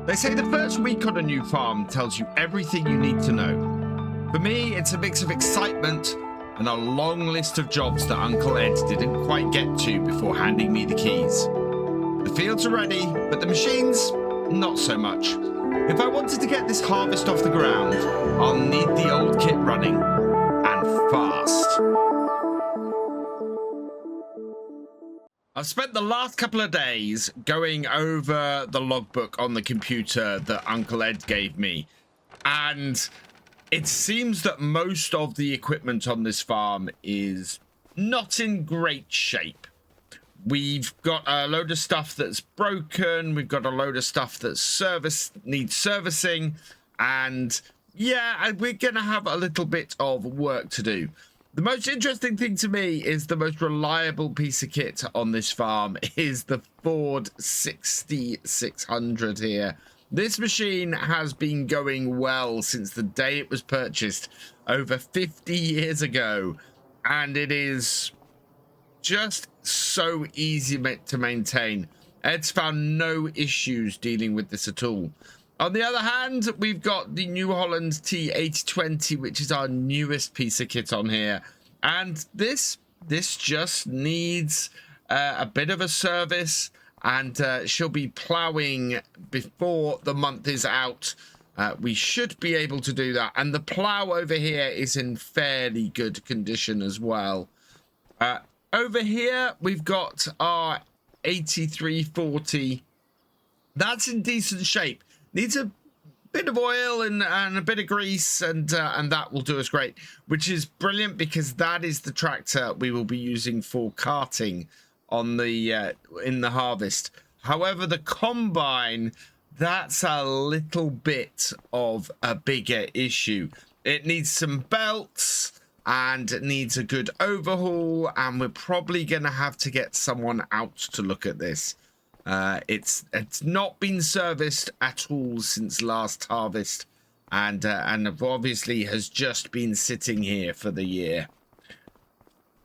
They say the first week on a new farm tells you everything you need to know. For me, it's a mix of excitement and a long list of jobs that Uncle Ed didn't quite get to before handing me the keys. The fields are ready, but the machines, not so much. If I wanted to get this harvest off the ground, I'll need the old kit running, and fast. I've spent the last couple of days going over the logbook on the computer that Uncle Ed gave me, and it seems that most of the equipment on this farm is not in great shape. We've got a load of stuff that's broken, we've got a load of stuff that's needs servicing, and yeah, we're gonna have a little bit of work to do. The most interesting thing to me is the most reliable piece of kit on this farm is the Ford 6600 here. This machine has been going well since the day it was purchased over 50 years ago, and it is just so easy to maintain. Ed's found no issues dealing with this at all. On the other hand, we've got the New Holland T820, which is our newest piece of kit on here. And this just needs a bit of a service, and she'll be ploughing before the month is out. We should be able to do that. And the plough over here is in fairly good condition as well. Over here, we've got our 8340. That's in decent shape. Needs a bit of oil and a bit of grease, and that will do us great, which is brilliant because that is the tractor we will be using for carting on the in the harvest. However, the combine, that's a little bit of a bigger issue. It needs some belts and it needs a good overhaul, and we're probably gonna have to get someone out to look at this. It's not been serviced at all since last harvest, and obviously has just been sitting here for the year.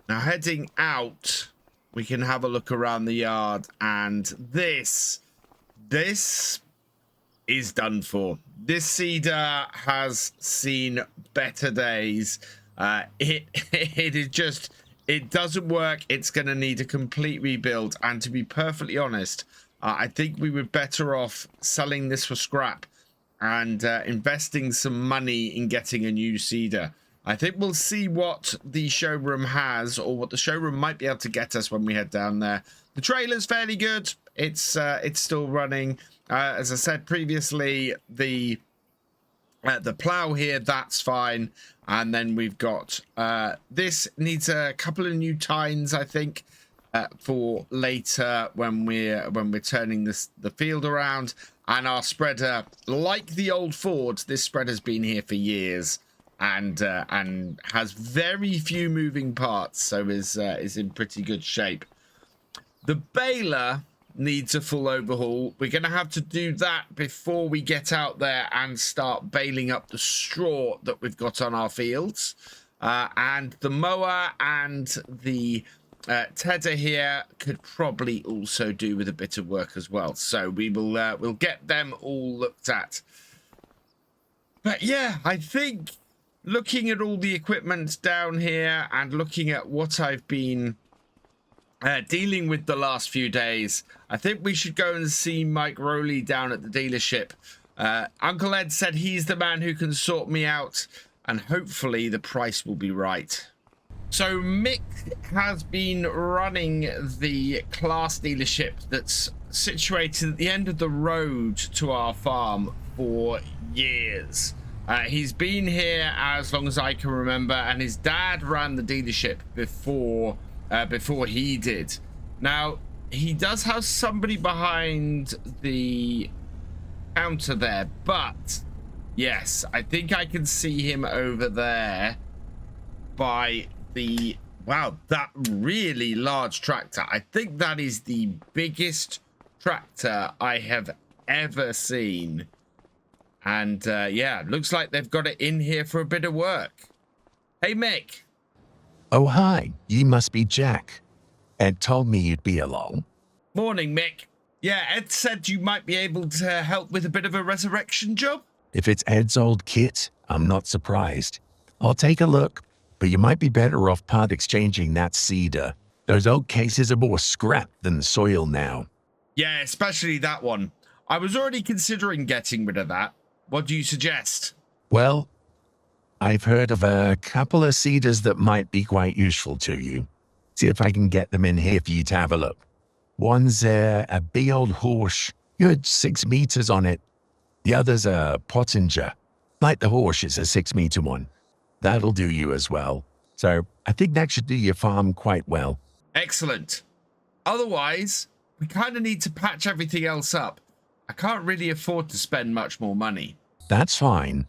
Now heading out, we can have a look around the yard, and this is done for. This seeder has seen better days. It doesn't work. It's going to need a complete rebuild. And to be perfectly honest, I think we were better off selling this for scrap and investing some money in getting a new seeder. I think we'll see what the showroom has, or what the showroom might be able to get us when we head down there. The trailer's fairly good. It's still running. As I said previously, the plow here, that's fine. And then we've got this needs a couple of new tines, I think, for later when we're turning the field around. And our spreader, like the old Ford, this spreader's been here for years and has very few moving parts, so is in pretty good shape. The baler needs a full overhaul. We're going to have to do that before we get out there and start baling up the straw that we've got on our fields. And the mower and the tedder here could probably also do with a bit of work as well. So we'll get them all looked at. But yeah, I think looking at all the equipment down here and looking at what I've been dealing with the last few days, I think we should go and see Mick Rowley down at the dealership. Uncle Ed said he's the man who can sort me out, and hopefully the price will be right. So Mick has been running the class dealership that's situated at the end of the road to our farm for years. He's been here as long as I can remember, and his dad ran the dealership before he did. Now, he does have somebody behind the counter there, but yes, I think I can see him over there by the, wow, that really large tractor. I think that is the biggest tractor I have ever seen. And yeah, looks like they've got it in here for a bit of work. Hey, Mick. Oh, hi. You must be Jack. Ed told me you'd be along. Morning, Mick. Yeah, Ed said you might be able to help with a bit of a resurrection job. If it's Ed's old kit, I'm not surprised. I'll take a look, but you might be better off part exchanging that cedar. Those oak cases are more scrap than the soil now. Yeah, especially that one. I was already considering getting rid of that. What do you suggest? Well, I've heard of a couple of cedars that might be quite useful to you. See if I can get them in here for you to have a look. One's a big old horse, good 6 meters on it. The other's a pottinger. Like the horse, it's a 6-meter one. That'll do you as well. So I think that should do your farm quite well. Excellent. Otherwise, we kind of need to patch everything else up. I can't really afford to spend much more money. That's fine.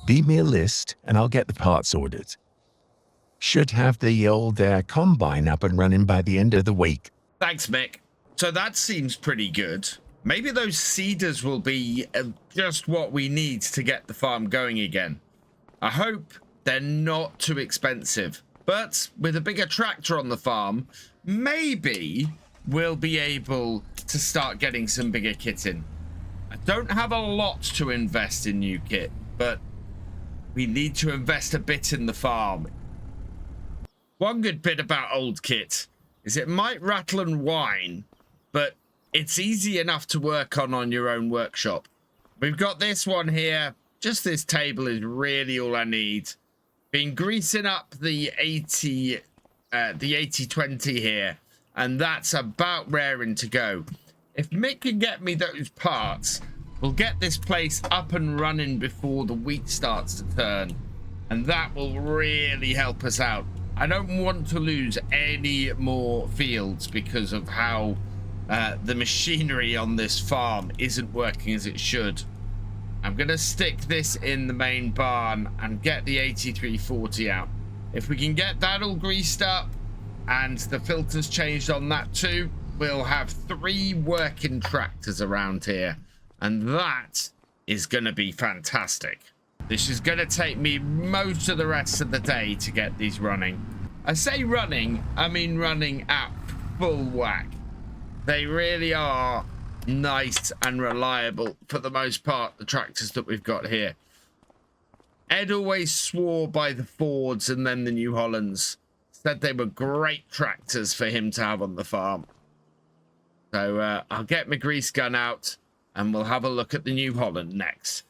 Leave me a list and I'll get the parts ordered. Should have the old combine up and running by the end of the week. Thanks, Mick. So that seems pretty good. Maybe those cedars will be just what we need to get the farm going again. I hope they're not too expensive. But with a bigger tractor on the farm, maybe we'll be able to start getting some bigger kit in. I don't have a lot to invest in new kit, but we need to invest a bit in the farm. One good bit about old kit is it might rattle and whine, but it's easy enough to work on your own workshop. We've got this one here. Just this table is really all I need. Been greasing up the 80-20 here, and that's about raring to go. If Mick can get me those parts, we'll get this place up and running before the wheat starts to turn, and that will really help us out. I don't want to lose any more fields because of how the machinery on this farm isn't working as it should. I'm going to stick this in the main barn and get the 8340 out. If we can get that all greased up and the filters changed on that too, we'll have 3 working tractors around here. And that is going to be fantastic. This is going to take me most of the rest of the day to get these running. I say running, I mean running at full whack. They really are nice and reliable for the most part, the tractors that we've got here. Ed always swore by the Fords and then the New Hollands. Said they were great tractors for him to have on the farm. So I'll get my grease gun out and we'll have a look at the New Holland next.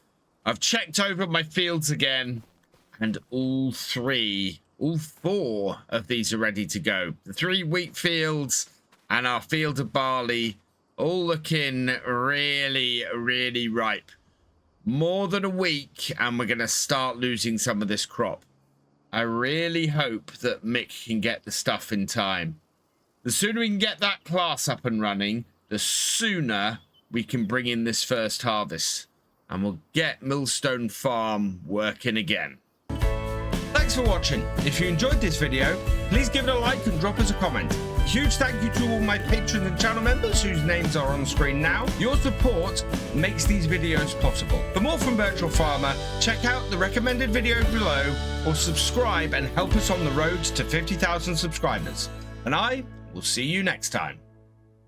I've checked over my fields again and all 4 of these are ready to go. The 3 wheat fields and our field of barley all looking really, really ripe. More than a week and we're going to start losing some of this crop. I really hope that Mick can get the stuff in time. The sooner we can get that class up and running, the sooner we can bring in this first harvest. And we'll get Millstone Farm working again. Thanks for watching. If you enjoyed this video, please give it a like and drop us a comment. A huge thank you to all my patrons and channel members whose names are on screen now. Your support makes these videos possible. For more from Virtual Farmer, check out the recommended video below or subscribe and help us on the road to 50,000 subscribers. And I will see you next time.